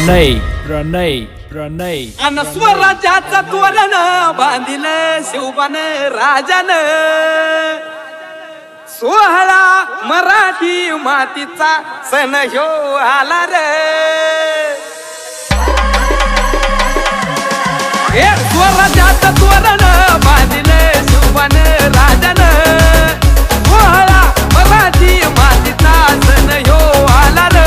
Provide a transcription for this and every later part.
प्रणय अन स्वराज्याचा तोरण बांधिलं शिवबान राजान, सोहळा मराठी मातीचा सण ह्यो आला रे। स्वराज्याचा तोरण बांधिलं शिवबान राजान, सोहळा मराठी मातीचा सण ह्यो आला रे।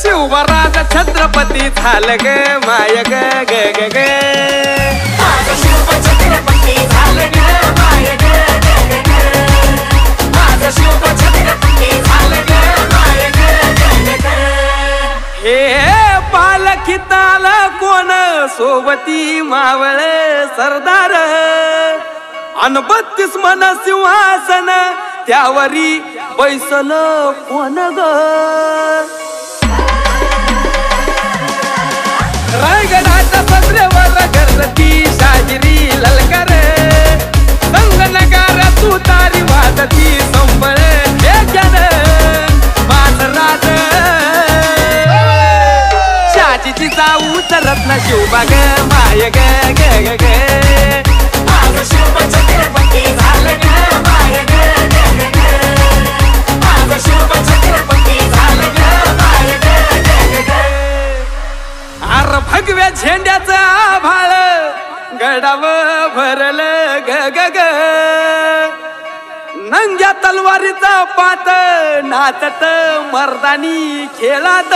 शिवराज छत्रपती झालं ग माय ग ग ग ग, माझं शिव छत्रपती झालं ग माय ग ग ग ग, माझं शिव छत्रपती झालं ग माय ग ग ग। हे पालखीत आलं कोण सोबती मावळ सरदार, अन 32 मन सिंहासन त्यावरी बैसल कोण ग। रायगडाच्या सदरेवर गरजती शाहिरी ललकार, संगनगार तुतारी वाजती संबळ जन मानराज। शाजीची जाऊ चलत ना शिवबा ग माय ग ग ग ग, माझं शिव छत्रपती झालं ग माय ग ग ग ग, माझं शिव छत्रपती झालं ग माय ग ग ग ग। अर भगव्या झेंड्याचं आभाळ गडावर भरलं ग ग ग, नंग्या तलवारीचा पात नाचत मर्दानी खेळात।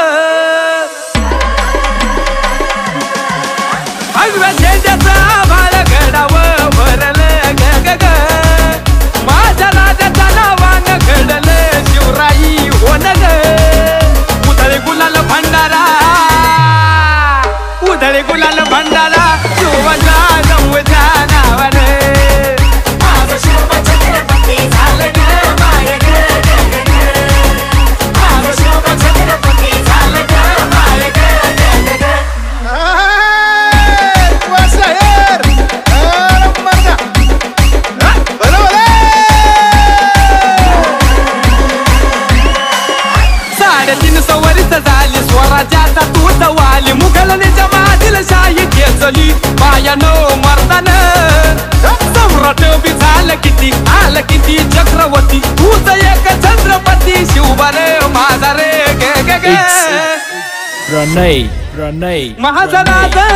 भगव्या झेंड्याचं आभाळ गडावर भरलं ग ग ग, माझ्या राजाच्या नावानं घडलं शिवराई होन ग। उधळे गुलाल भंडारा, उधळे गुलाल भंडारा शिवच्या नवच्या नावाने, माझं शिव छत्रपती झालं ग माय ग ग ग ग, माझं शिव छत्रपती झालं ग माय ग ग ग ग। साडेतीनशे वर्ष झाली स्वराज्याचा तूच वाली, मुघलांच्या मादील शाही खेचली पायानो मर्दान। सम्राट बी झालं किती आलं किती चक्रवर्ती, तूच एक छत्रपती शिवबा रे माझा रे ग ग ग। प्रणय महाजनाचं